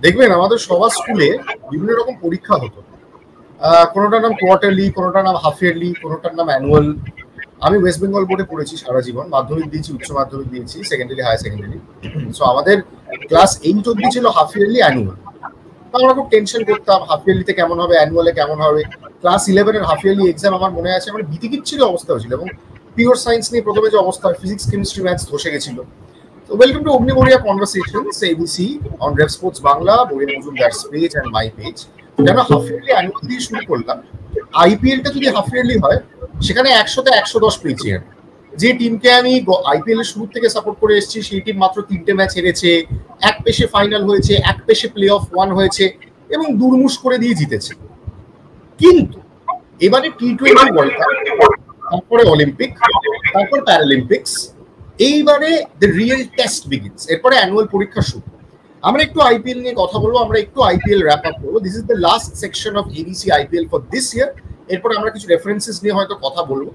দেখবেন আমাদের সবার স্কুলে বিভিন্ন রকম পরীক্ষা হতো, কোনোটার নাম কোয়ার্টারলি, কোনোটার নাম হাফ ইয়ারলি, কোনোটার নাম অ্যানুয়াল। আমি ওয়েস্ট বেঙ্গল বোর্ডে পড়েছি সারা জীবন, মাধ্যমিক দিয়েছি, উচ্চ মাধ্যমিক দিয়েছি, সেকেন্ডারি, হায়ার সেকেন্ডারি। সো আমাদের ক্লাস 8 অব্দি ছিল হাফ ইয়ারলি, অ্যানুয়াল। আমরা খুব টেনশন করতাম হাফ ইয়ারলিতে কেমন হবে, অ্যানুয়ালে কেমন হবে। ক্লাস 11 এর হাফ ইয়ারলি এক্সাম আমার মনে আছে, আমার বিতিকিচ্ছির অবস্থা হয়েছিল, এবং পিওর সায়েন্স নিয়ে প্রথমে যে অবস্থা, ফিজিক্স, কেমিস্ট্রি, ম্যাথস ধসে গেছিল। So welcome to Ogniboriya Conversations, ABC on Rev Sports Bangla, Borin Mujumdar's page and my page. যেন হাফ ইয়ারলি অ্যানুয়াল দিয়ে শুরু করলাম। আইপিএলটা যদি হাফ ইয়ারলি হয়, সেখানে 100তে 110 পেয়েছি আমি। যে টিমকে আমি আইপিএল এর শুরু থেকে সাপোর্ট করে এসেছি, সেই টিম মাত্র 3টে ম্যাচ হেরেছে, এক পেশে ফাইনাল হয়েছে, এক পেশে প্লে অফ 1 হয়েছে, এবং দুর্মুষ করে দিয়ে জিতেছে। কিন্তু এবারে টি20 ওয়ার্ল্ড কাপ, তারপরে অলিম্পিক, তারপর প্যারালিম্পিক্স, এইবারে দ্য রিয়েল টেস্ট বিগিনস। এরপরে অ্যানুয়াল পরীক্ষা শুরু। আমরা একটু আইপিএল নিয়ে কথা বলবো, আমরা একটু আইপিএল র্যাপ আপ করবো। This is the last section of ABC IPL for this ইয়ার। এরপরে আমরা কিছু রেফারেন্সেস নিয়ে হয়তো কথা বলবো,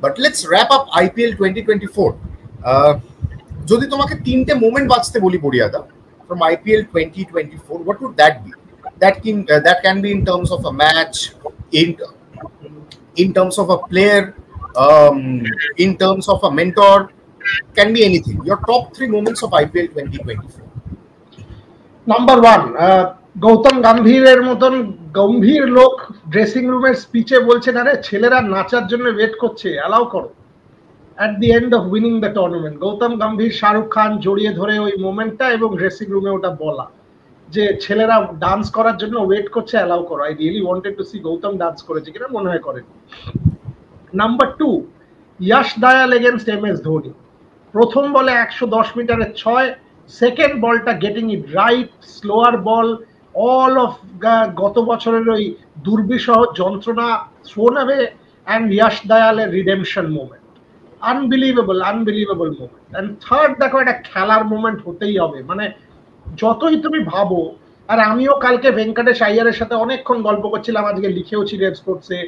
but let's wrap up IPL 2024। যদি তোমাকে 3টে মোমেন্ট বাঁচতে বলি বড়িয়াদা, from IPL 2024, what would that be? That can be in terms of a match, in terms of a player, in terms of a mentor, can be anything. Your top 3 moments of IPL 2024. Number 1, Gautam গম্ভীরের মতন গম্ভীর লোক dressing রুমের স্পিচে বলছেন, আরে ছেলেরা নাচার জন্য wait করছে, allow করো। at the end of winning the tournament, Gautam Gambhir Shahrukh Khan জড়িয়ে ধরে ওই মোমেন্টটা, এবং ড্রেসিং রুমে ওটা বলা যে ছেলেরা ডান্স করার জন্য ওয়েট করছে, অ্যালাউ করো। I really wanted to see Gautam dance করেছে কিনা, মনে হয় করেন। Number 2, Yash Dayal against MS Dhoni. প্রথম বলে 110 মিটারের 6, সেকেন্ড বলটা getting it right, slower ball, all of গত বছরের ওই দুর্বিষহ যন্ত্রণা থ্রোন অ্যাওয়ে, অ্যান্ড ইয়াশ দায়ালের redemption moment. Unbelievable moment. And third, দেখো একটা খেলার মোমেন্ট হতেই হবে, মানে যতই তুমি ভাবো। আর আমিও কালকে ভেঙ্কটেশ আইয়ারের সাথে অনেকক্ষণ গল্প করছিলাম, আজকে লিখেও ছিল স্পোর্টসে,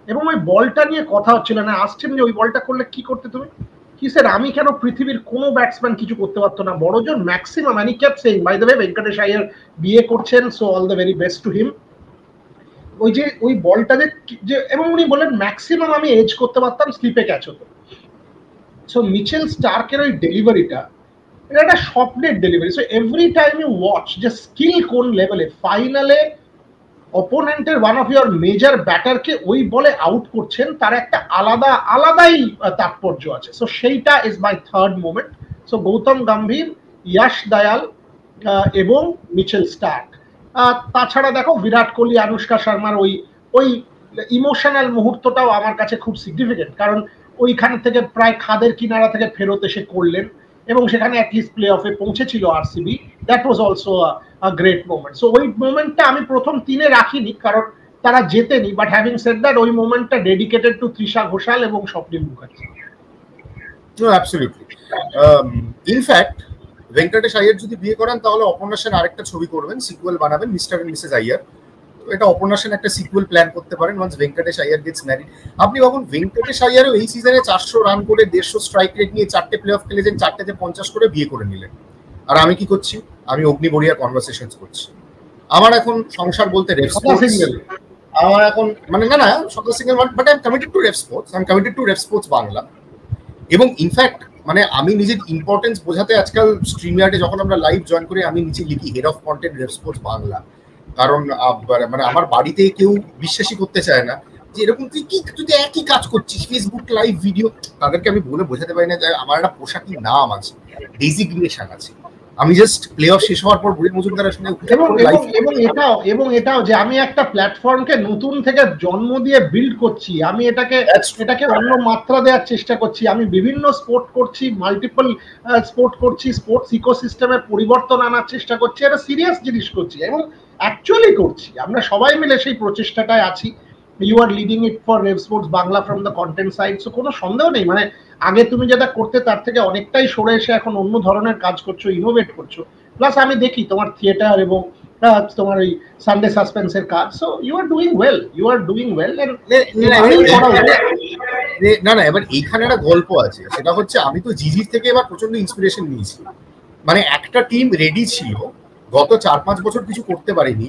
এবং ওই বলটা নিয়ে কথা হচ্ছিল না। আসছেন যে ওই বলটা করলে কি করতে তুমি, কি স্যার আমি কেন, পৃথিবীর কোনো ব্যাটসম্যান কিছু করতে পারতো না, বড়জন maximum. And he kept saying, by the way Venkatesh Iyer বিয়ে করছেন, so all the very best to him. ওই যে ওই বলটা যে, এবং উনি বললেন ম্যাক্সিমাম আমি এজ করতে পারতাম, স্লিপে ক্যাচ হতো। সো মিচেল স্টার্কের ওই ডেলিভারিটা, এটা একটা স্বপ্নের delivery. So every time you watch যে স্কিল কোন লেভেলে, ফাইনালে অপোনেন্টের ওয়ান অফ ইউর মেজর ব্যাটারকে ওই বলে আউট করছেন, তার একটা আলাদাই তাৎপর্য আছে। সো সেইটা is my third moment. So Gautam Gambhir, Yash Dayal এবং মিচেল স্টার্ক। তাছাড়া দেখো বিরাট কোহলি, আনুষ্কা শর্মার ওই ইমোশনাল মুহূর্তটাও আমার কাছে খুব সিগনিফিকেন্ট, কারণ ওইখান থেকে প্রায় খাদের কিনারা থেকে ফেরত এসে করলেন, এবং সেখানে অ্যাটলিস্ট প্লে অফে পৌঁছেছিল RCB. That was also a great moment. So ওই মোমেন্টটা আমি প্রথম 3-এ রাখিনি, কারণ তারা জেতেনি, বাট হ্যাভিং সেড দ্যাট, ওই মোমেন্টটা ডেডিকেটেড টু তৃষা ঘোষাল এবং Swapnil Mukherjee. No, absolutely. In fact Venkatesh Iyer যদি বিয়ে করেন, তাহলে অপর্ণাসেন আরেকটা ছবি করবেন, সিকুয়েল বানাবেন, মিস্টার এন্ড মিসেস আইয়ার। এটা অপর্ণাসেন একটা সিকুয়েল প্ল্যান করতে পারেন once Venkatesh Iyer gets married. আপনি ভাবুন, ভেঙ্কটেশ আইয়ারও এই সিজনে 400 রান করে 150 স্ট্রাইক রেট নিয়ে 4টে প্লে অফ খেলেছেন, 4টেতে 50 করে বিয়ে করে নিলেন। আর আমি কি করছি? আমি অগ্নিবরিয়া কনভারসেশনস করছি। আমার এখন সংসার বলতে রেভ স্পোর্টস, আমার এখন মানে না সকাল single, but I am committed to Rev Sports, I am committed to Rev Sports Bangla. এবং ইনফ্যাক্ট মানে আমি নিজের ইম্পর্টেন্স বোঝাতে আজকাল স্ট্রিমইয়ার্ডে যখন আমরা লাইভ জয়েন করি, আমি নিচে লিখি head of content Rev Sports Bangla. কারণ মানে আমার বাড়িতে কেউ বিশ্বাসই করতে চায় না যে এরকম তুই একই কাজ করছিস, ফেসবুক লাইভ ভিডিও। তাদেরকে আমি বলে বোঝাতে পারি না যে আমার একটা পোশাকি নাম আছে, ডেজিগনেশন আছে। আমি জাস্ট প্লে অফ শেষ হওয়ার পর বুড়ি মজুমদারের সঙ্গে এবং এটাও যে আমি একটা প্ল্যাটফর্মকে নতুন থেকে জন্ম দিয়ে বিল্ড করছি, আমি এটাকে অন্য মাত্রা দেওয়ার চেষ্টা করছি। আমি বিভিন্ন স্পোর্ট করছি, মাল্টিপল স্পোর্ট করছি, স্পোর্টস ইকোসিস্টেমে পরিবর্তন আনার চেষ্টা করছি, এটা সিরিয়াস জিনিস করছি এবং অ্যাকচুয়ালি করছি। আমরা সবাই মিলে সেই প্রচেষ্টাটায় আছি। You are leading it for Rev Sports Bangla from the content side. So কোনো সন্দেহ নেই, মানে আগে তুমি যেটা করতে তার থেকে অনেকটাই সরে এসে এখন অন্য ধরনের কাজ করছো, ইনোভেট করছো। প্লাস আমি দেখি তোমার থিয়েটার এবং তোমার ওই সানডে সাসপেন্সের কাজ। So you are doing well, না এবার এইখানে একটা গল্প আছে, সেটা হচ্ছে আমি তো জিজির থেকে এবার প্রচন্ড ইন্সপিরেশন নিয়েছি। মানে একটা টিম রেডি ছিল গত 4-5 বছর কিছু করতে পারেনি,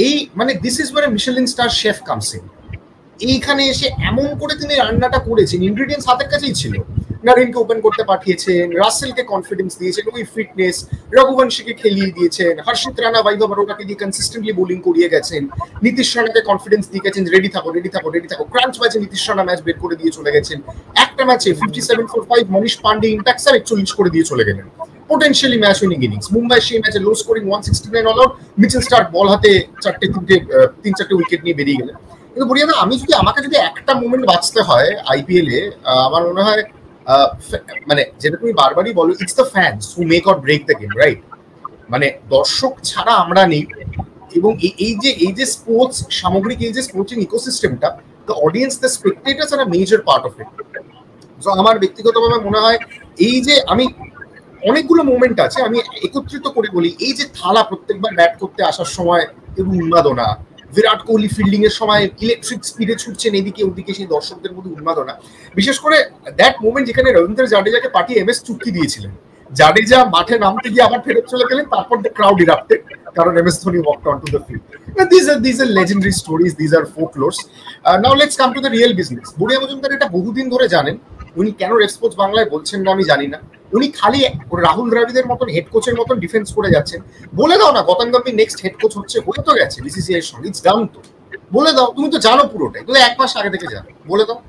এই মানে this is wire Michelin star chef comes in. এইখানে এসে এমন করে তিনি রান্নাটা করেছেন, ইনগ্রেডিয়েন্টস হাতের কাছেই ছিল। নারিনকে ওপেন করতে পাঠিয়েছেন, রাসেলকে কনফিডেন্স দিয়েছেন, ওই ফিটনেস, রঘুবংশীকে খেলিয়ে দিয়েছেন, হর্ষিত রানা বৈভব বড়োটাকে দিয়ে কনসিস্টেন্টলি বোলিং করিয়ে গেছেন, নীতিশ রানাকে কনফিডেন্স দিয়ে গেছেন, রেডি থাকো রেডি থাকো রেডি থাকো। ক্রাঞ্চ ম্যাচে নীতিশ রানা ম্যাচ বের করে দিয়ে চলে গেছেন, একটা ম্যাচে 57 for 5 মনীষ পান্ডে ইম্প্যাক্ট 41 করে দিয়ে চলে গেলেন, potentially match winning innings. Mumbai সেই ম্যাচে low scoring 169 all out, Mitchell Starc ball হাতে 3-4 উইকেট নিয়ে বেরিয়ে গেলেন। কিন্তু বলি না, আমাকে যদি একটা মোমেন্ট বাঁচতে হয় আইপিএল এ, আমার মনে হয় মানে যেটা তুমি বারবারই বলো, it's the fans who make or break the game, right? মানে দর্শক ছাড়া আমরা নেই, এবং এই যে স্পোর্টস সামগ্রিক, এই যে স্পোর্টিং ইকোসিস্টেমটা, the audience, the spectators are a major part of it. So আমার ব্যক্তিগতভাবে মনে হয় এই যে আমি অনেকগুলো মোমেন্ট আছে, আমি একত্রিত করে বলি, এই যে থালা প্রত্যেকবার ব্যাট করতে আসার সময় এবং উন্মাদনা, বিরাট কোহলি ফিল্ডিং এর সময় ইলেকট্রিক স্পিডে ছুটছেন এদিকে ওদিকে, সেই দর্শকদের মধ্যে উন্মাদনা, বিশেষ করে দ্যাট মোমেন্ট যেখানে রবীন্দ্র জাডেজাকে পাঠিয়ে এমএস চুক্তি দিয়েছিলেন, জাডেজা মাঠে নামতে গিয়ে আবার ফেরত চলে গেলেন, তারপর দ্য ক্রাউড ইরাপ্টেড কারণ MS Dhoni walked on to the field. These are legendary stories, these are folklores. Now let's come to the real business. Boria Majumdar এটা বহুদিন ধরে জানেন, উনি কেন রেড স্পোর্টস বাংলায় বলছেন না আমি জানি না। উনি খালি রাহুল দ্রাবিড়ের মতন হেড কোচের মতন ডিফেন্স করে যাচ্ছেন। বলে দাও না Gautam Gambhir next head coach হচ্ছে, হয়ে তো গেছে বিসিসিআই এর সঙ্গে, ইটস ডাউন। তো বলে দাও, তুমি তো জানো পুরোটাই, তুমি 1 মাস আগে থেকে জানো, বলে দাও।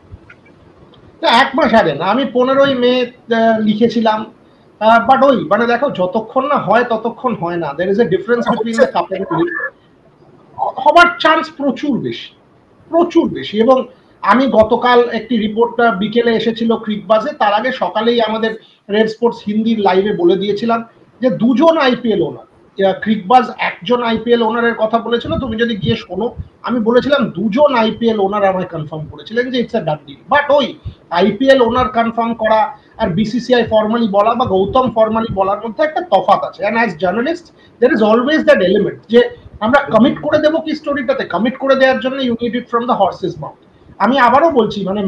1 মাস আগে না, আমি 15ই মে লিখেছিলাম, বাট ওই মানে দেখো যতক্ষণ না হয় ততক্ষণ হয় না। There is a difference between the cup and league. হবার চান্স প্রচুর বেশি। এবং আমি গতকাল একটি রিপোর্টটা বিকেলে এসেছিল ক্রিকবাজে, তার আগে সকালেই আমাদের রেড স্পোর্টস হিন্দির লাইভে বলে দিয়েছিলাম যে 2জন আইপিএল ওনার, ক্রিকবাজ 1জন আইপিএল ওনারের কথা বলেছিল, তুমি যদি গিয়ে শোনো, আমি বলেছিলাম 2জন আইপিএল ওনার আমায় কনফার্ম করেছিলেন যে it's a done deal. But ওই আইপিএল ওনার কনফার্ম করা আর বিসিসিআই ফর্মালি বলা বা গৌতম ফর্মালি বলার মধ্যে একটা তফাৎ আছে। And as journalist there is always that element যে আমরা কমিট করে দেবো কি স্টোরিটাতে, কমিট করে দেওয়ার জন্য you need it from the horse's mouth. আমি আবারও বলছি, মানে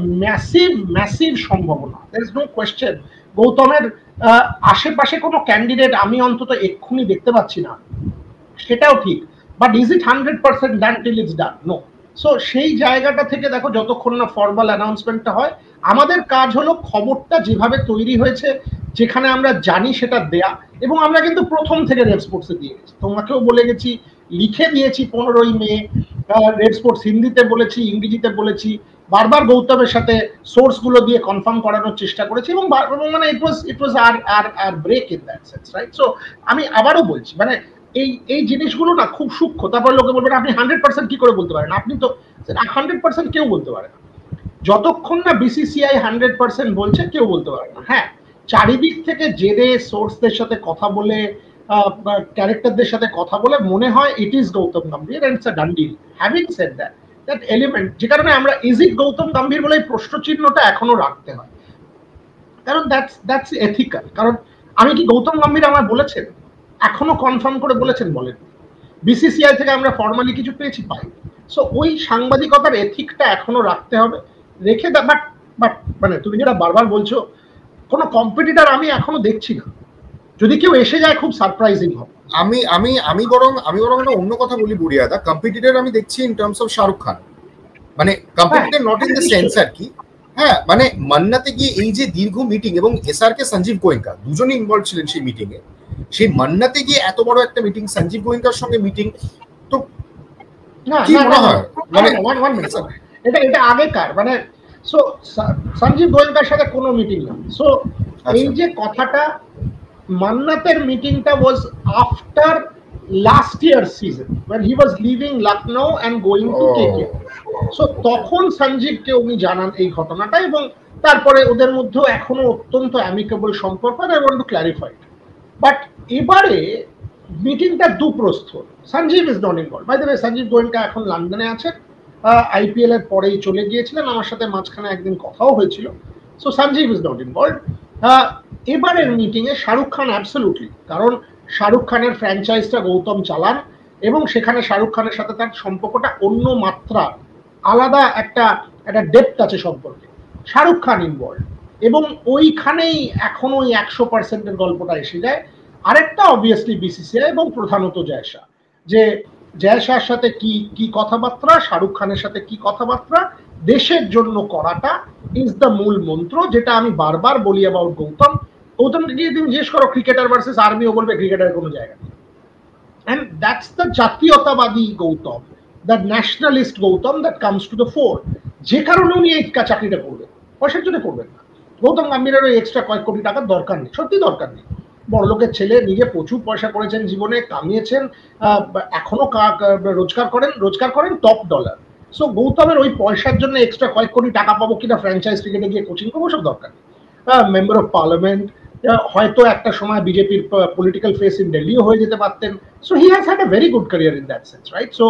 ম্যাসিভ সম্ভাবনা, দের ইজ নো কোয়েশ্চেন। গৌতমের আশেপাশে কোনো ক্যান্ডিডেট আমি অন্তত এক্ষুনি দেখতে পাচ্ছি না, সেটাও ঠিক, but is it 100% done till it's done? No. So সেই জায়গাটা থেকে দেখো, যতক্ষণ না ফর্মাল অ্যানাউন্সমেন্টটা হয়, আমাদের কাজ হলো খবরটা যেভাবে তৈরি হয়েছে, যেখানে আমরা জানি সেটা দেয়া। এবং আমরা কিন্তু প্রথম থেকে রেড স্পোর্টসে দিয়ে গেছি, তোমাকেও বলে গেছি, লিখে দিয়েছি 15ই মে, রেড স্পোর্টস হিন্দিতে বলেছি, ইংরেজিতে বলেছি, বারবার গৌতমের সাথে সোর্স গুলো দিয়ে কনফার্ম করানোর চেষ্টা করেছি, এবং মানে it was a break in that sense, right? So আমি আবারও বলছি, মানে এই জিনিসগুলো না খুব সূক্ষ্ম। তারপর লোকে বলবেন আপনি 100% কি করে বলতে পারেন? আপনি তো 100% কেউ বলতে পারে না, যতক্ষণ না বিসিসিআই 100% বলছে কেউ বলতে পারে না। হ্যাঁ, চারিদিক থেকে জেনে সোর্সদের সাথে কথা বলে, ক্যারেক্টারদের সাথে কথা বলে মনে হয় it is Gautam Gambhir and it's a done deal. Having said that element, যে কারণে আমরা ইজ ইট গৌতম গম্ভীর বলে প্রশ্ন চিহ্নটা এখনো রাখতে হয়, কারণ দ্যাটস এথিক্যাল। কারণ আমি কি গৌতম গম্ভীর আমার বলেছেন, এখনো কনফার্ম করে বলেছেন? বলেন। বিসিসিআই থেকে আমরা ফর্মালি কিছু পেয়েছি? পাই। সো ওই সাংবাদিকতার এথিকটা এখনো রাখতে হবে, রেখে বাট মানে তুমি যেটা বারবার বলছো, কোনো কম্পিটিটর আমি এখনো দেখছি না। যদি কেউ এসে যায় খুব সারপ্রাইজিং হবে। আমি বরং একটা অন্য কথা বলি বুড়িয়া দা, কম্পিটিটর আমি দেখছি in terms of Shahrukh Khan, মানে competitor not in the sense আর কি। হ্যাঁ, মানে মান্নাতে গিয়ে এই যে দীর্ঘ মিটিং, এবং এসআর কে সঞ্জীব গোয়েঙ্কা দুজনেই ইনভলভ ছিলেন সেই মিটিং এ, সেই মান্নাতে গিয়ে এত বড় একটা মিটিং, সঞ্জীব গোয়েঙ্কার সঙ্গে মিটিং, তো কি মনে হয়? মানে এটা আগেকার, মানে সো সঞ্জীব গোয়েঙ্কার সাথে কোনো মিটিং না। সো এই যে কথাটা, মান্নাতের মিটিংটা was after last year season when he was leaving Lucknow and going to KKR. So তখন সঞ্জীবকে উনি জানান এই ঘটনাটা, এবং তারপরে ওদের মধ্যে এখনো অত্যন্ত অ্যামিকেবল সম্পর্ক। I want to clarify. But এবারে মিটিংটা দুপ্রস্থ। Sanjiv is not involve. By the way, Sanjiv Goenka এখন লন্ডনে আছেন, আইপিএল এর পরেই চলে গিয়েছিলেন, আমার সাথে মাঝখানে একদিন কথাও হয়েছিল। So Sanjeev is not involve. এবারের মিটিং এ শাহরুখ খান অ্যাবসলিউটলি, কারণ শাহরুখ খানের ফ্র্যাঞ্চাইজটা গৌতম চালান, এবং সেখানে শাহরুখ খানের সাথে তার সম্পর্কটা অন্য মাত্রা, আলাদা একটা ডেপথ আছে সম্পর্কে। শাহরুখ খান ইনভলভ, এবং ওইখানেই এখন ওই 100%-এর গল্পটা এসে যায়। আরেকটা অবভিয়াসলি বিসিসিআই এবং প্রধানত জয় শাহ, যে জয় শাহর সাথে কি কি কথাবার্তা, শাহরুখ খানের সাথে কি কথাবার্তা, দেশের জন্য করাটা ইজ দ্য মূল মন্ত্র, যেটা আমি বারবার বলি অ্যাবাউট গৌতমকে গিয়ে তুমি জিজ্ঞেস করো ক্রিকেটার ভার্সেস আর্মি, ও বলবে ক্রিকেটারের কোনো জায়গা নেই। And that's the জাতীয়তাবাদী Gautam, the nationalist Gautam that comes to the fore, যে কারণে উনি এই চাকরিটা করবেন, পয়সার জন্য করবেন না। গৌতম গম্ভীরের ওই এক্সট্রা কয়েক কোটি টাকার দরকার নেই, সত্যি দরকার নেই। বড়লোকের ছেলে, নিজে প্রচুর পয়সা করেছেন জীবনে, কামিয়েছেন, এখনো রোজগার করেন টপ ডলার। সো গৌতমের ওই পয়সার জন্য এক্সট্রা কয়েক কোটি টাকা পাবো কিনা, ফ্র্যাঞ্চাইজ ক্রিকেটে গিয়ে কোচিং করবো, সব দরকার নেই। মেম্বার অফ পার্লামেন্ট, হয়তো একটা সময় বিজেপির পলিটিক্যাল ফেস ইন দিল্লিও হয়ে যেতে পারতেন। So he has had a very good career in that sense, right? So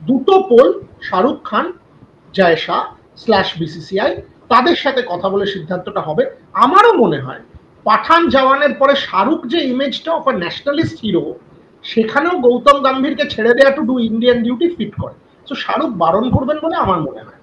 দুটো পোল, শাহরুখ খান, জয় শাহ স্ল্যাশ বিসিসিআই, তাদের সাথে কথা বলে সিদ্ধান্তটা হবে। আমারও মনে হয় পাঠান জওয়ানের পরে শাহরুখ যে ইমেজটা অফ আ ন্যাশনালিস্ট হিরো, সেখানেও গৌতম গম্ভীরকে ছেড়ে দেওয়া to do Indian duty fit করে। সো শাহরুখ বারণ করবেন বলে আমার মনে হয়।